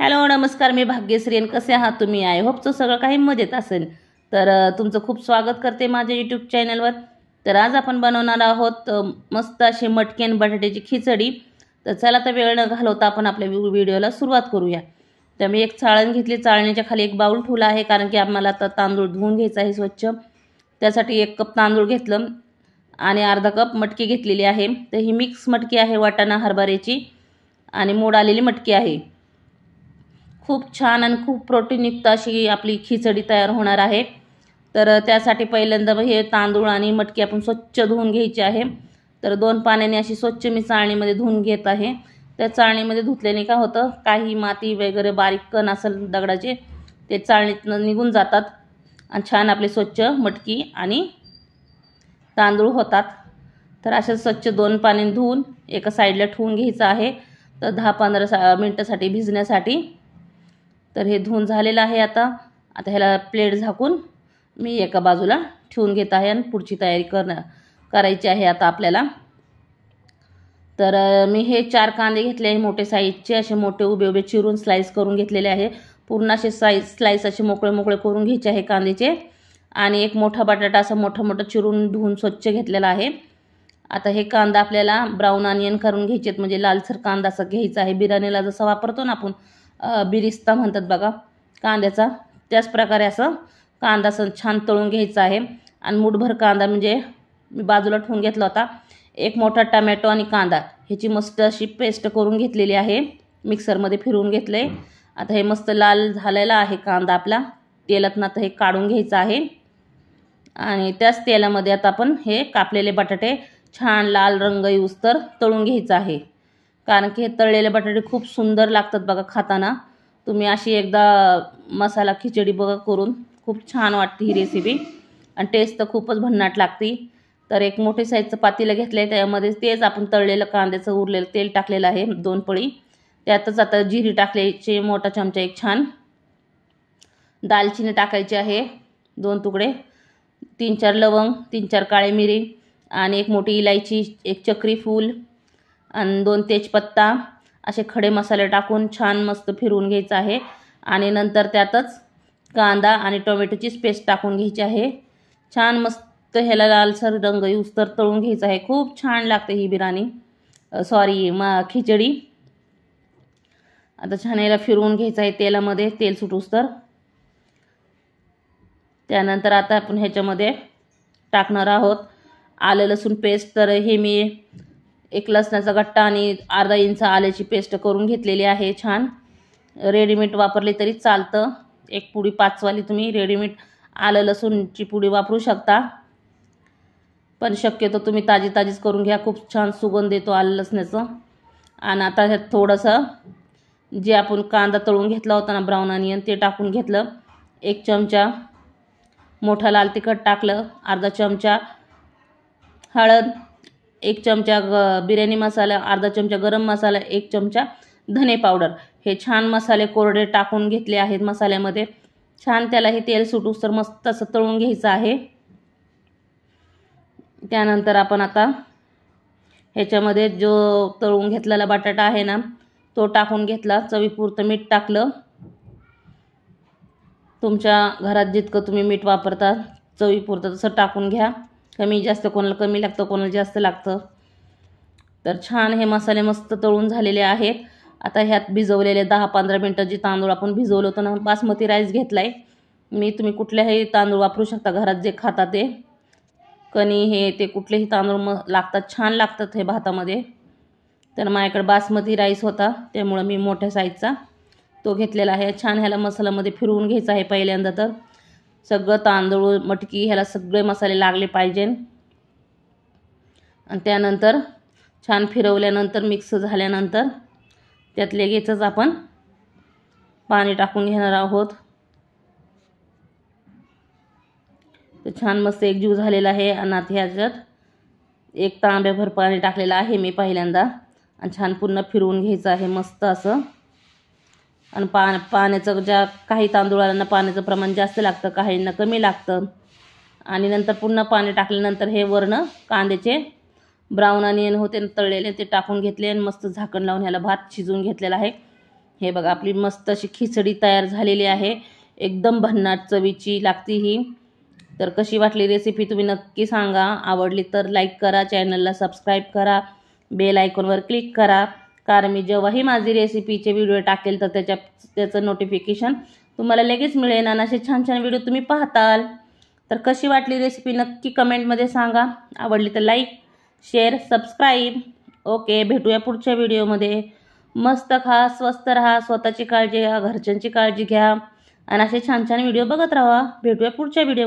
Hello नमस्कार, मी भाग्यश्री आणि कसे आहात तुम्ही? आय होप सगळं काही मजेत असेल. तर तुमचं खूप स्वागत करते माझ्या यूट्यूब चॅनलवर. तर आज आपण बनवणार आहोत मस्त अशी मटकी आणि बटाट्याची खिचडी. तर चला तर वेळ न घालवता आपण आपल्या व्हिडिओला सुरुवात करूया. तर मी एक चाळण घेतली, चाळणीच्या खाली एक बाउल ठेवला आहे कारण की आम्हाला आता तांदूळ धुवून घ्यायचा आहे स्वच्छ. त्यासाठी 1 कप तांदूळ घेतलं आणि अर्धा कप मटकी घेतलेली आहे. तर ही मिक्स मटकी आहे, वाटाणा हरभऱ्याची आणि मोड आलेली मटकी आहे. खूप छान आणि खूप प्रोटीनयुक्त अशी आपली खिचडी तयार होणार आहे. तर त्यासाठी पहिल्यांदा हे तांदूळ आणि मटकी आपण स्वच्छ धुवून घ्यायची आहे. तर 2 पाण्याने अशी स्वच्छ मी चाळणीमध्ये धुवून घेत आहे. त्या चाळणीमध्ये धुतल्याने काय होतं, काही माती वगैरे बारीक कण असेल दगडाचे ते चाळणीतनं निघून जातात आणि छान आपले स्वच्छ मटकी आणि तांदूळ होतात. तर अशा स्वच्छ 2 पाण्याने धुवून एका साईडला ठेवून घ्यायचं आहे. तर 10-15 मिनिटासाठी भिजण्यासाठी. तर हे धुवून झालेलं आहे. आता ह्याला प्लेट झाकून मी एका बाजूला ठेवून घेत आहे आणि पुढची तयारी करायची आहे आता आपल्याला. तर मी हे 4 कांदे घेतले आहे मोठे साईजचे, असे मोठे उभे उभे चिरून स्लाइस करून घेतलेले आहे. पूर्ण असे स्लाइस असे मोकळे मोकळे करून घ्यायचे आहे कांद्याचे. आणि एक मोठा बटाटा असा मोठा मोठा चिरून धुवून स्वच्छ घेतलेला आहे. आता हे कांदा आपल्याला ब्राऊन ऑनियन करून घ्यायचे, म्हणजे लालसर कांदा असा घ्यायचा आहे. बिर्याणीला जसा वापरतो ना आपण, बिरिस्ता म्हणतात बघा कांद्याचा, त्याच प्रकारे असं कांदा असं छान तळून घ्यायचा आहे. आणि मुठभर कांदा म्हणजे मी बाजूला ठेवून घेतला होता. एक मोठा टमॅटो आणि कांदा ह्याची मस्त अशी पेस्ट करून घेतलेली आहे, मिक्सरमध्ये फिरवून घेतले. आता हे मस्त लाल झालेला आहे कांदा आपला तेलातनं. आता हे काढून घ्यायचं आहे आणि त्याच तेलामध्ये आता आपण हे कापलेले बटाटे छान लाल रंग येऊस्तर तळून घ्यायचं आहे. कारण की हे तळलेले बटाटे खूप सुंदर लागतात बघा खाताना. तुम्ही अशी एकदा मसाला खिचडी बघा करून, खूप छान वाटते ही रेसिपी आणि टेस्ट तर खूपच भन्नाट लागते. तर एक मोठे साईजचं पातेलं घेतलं आहे, त्यामध्ये तेच आपण तळलेलं कांद्याचं उरलेलं तेल टाकलेलं आहे 2 पळी. त्यातच आता जिरी टाकल्याची मोठा चमचा, एक छान दालचिनी टाकायची आहे 2 तुकडे, 3-4 लवंग, 3-4 काळे मिरी आणि एक मोठी इलायची, एक चक्री फूल आणि 2 तेजपत्ता असे खडे मसाले टाकून छान मस्त फिरवून घ्यायचं आहे. आणि नंतर त्यातच कांदा आणि टोमॅटोचीच पेस्ट टाकून घ्यायची आहे. छान मस्त ह्याला लालसर रंग येऊस्तर तळून घ्यायचा आहे. खूप छान लागते ही बिर्याणी, खिचडी. आता छान याला फिरवून घ्यायचं आहे तेलामध्ये, तेल सुटूस्तर. त्यानंतर आता आपण ह्याच्यामध्ये टाकणार आहोत आलं लसूण पेस्ट. तर हे मी 1 लसणाचा गट्टा आणि अर्धा इंच आल्याची पेस्ट करून घेतलेली आहे. छान रेडीमेड वापरली तरी चालतं. 1 पुडी 5 वाली तुम्ही रेडीमेड आलं लसूणची पुडी वापरू शकता, पण शक्यतो तुम्ही ताजीच करून घ्या. खूप छान सुगंध येतो आलं लसणाचं. आणि आता ह्यात थोडंसं जे आपण कांदा तळून घेतला होता ना ब्राऊन ऑनियन, ते टाकून घेतलं. 1 चमचा मोठा लाल तिखट टाकलं, अर्धा चमचा हळद, 1 चमचा बिर्याणी मसाला, अर्धा चमचा गरम मसाला, 1 चमचा धने पावडर. हे छान मसाले कोरडे टाकून घेतले आहेत मसाल्यामध्ये. छान त्याला हे तेल सुटूस्तर मस्त असं तळून घ्यायचं आहे. त्यानंतर आपण आता ह्याच्यामध्ये जो तळून घेतलेला बटाटा आहे ना, तो टाकून घेतला. चवीपुरतं मीठ टाकलं. तुमच्या घरात जितकं तुम्ही मीठ वापरता चवीपुरतं तसं टाकून घ्या. कमी जास्त, कोणाला कमी लागतं कोणाला जास्त लागतं. तर छान हे मसाले मस्त तळून झालेले आहेत. आता ह्यात भिजवलेले 10-15 मिनटं जे तांदूळ आपण भिजवलं होतं ना, बासमती राईस घेतला आहे मी. तुम्ही कुठल्याही तांदूळ वापरू शकता, घरात जे खाता ते कणी हे ते कुठलेही तांदूळ लागतात, छान लागतात हे भातामध्ये. तर माझ्याकडे बासमती राईस होता, त्यामुळं मी मोठ्या साईजचा तो घेतलेला आहे. छान ह्याला मसाल्यामध्ये फिरवून घ्यायचा आहे पहिल्यांदा. तर सगळं तांदूळ मटकी ह्याला सगळे मसाले लागले पाहिजे. आणि त्यानंतर छान फिरवल्यानंतर मिक्स झाल्यानंतर त्यात लगेचच आपण पाणी टाकून घेणार आहोत. तर छान मस्त एकजीव झालेला आहे. आणि आता ह्याच्यात 1 तांब्याभर पाणी टाकलेलं आहे मी पहिल्यांदा आणि छान पुन्हा फिरवून घ्यायचं आहे मस्त असं. आणि पाण्याचं काही तांदूळांना पाण्याचं प्रमाण जास्त लागतं, काहींना कमी लागतं. आणि नंतर पुन्हा पाणी टाकल्यानंतर हे वर्ण कांद्याचे ब्राऊन ऑनियन होते तळलेले ते टाकून घेतले आणि मस्त झाकण लावून ह्याला भात शिजवून घेतलेला आहे. हे बघा आपली मस्त अशी खिचडी तयार झालेली आहे, एकदम भन्नाट चवीची लागती ही। तर कशी वाटली रेसिपी तुम्ही नक्की सांगा। आवडली तर लाईक करा, चॅनलला सबस्क्राईब करा, बेल आयकॉनवर क्लिक करा, कारण मी जेव्हाही माझी रेसिपीचे व्हिडिओ टाकेल तर त्याचं नोटिफिकेशन तुम्हाला लगेच मिळेल आणि असे छान छान व्हिडिओ तुम्ही पाहताल। तर कशी वाटली रेसिपी नक्की कमेंटमध्ये सांगा। आवडली तर लाईक, शेअर, सबस्क्राईब। ओके, भेटूया पुढच्या व्हिडिओमध्ये। मस्त खा, स्वस्त राहा, स्वतःची काळजी घ्या, घरच्यांची काळजी घ्या आणि असे छान छान व्हिडिओ बघत राहा। भेटूया पुढच्या व्हिडिओ।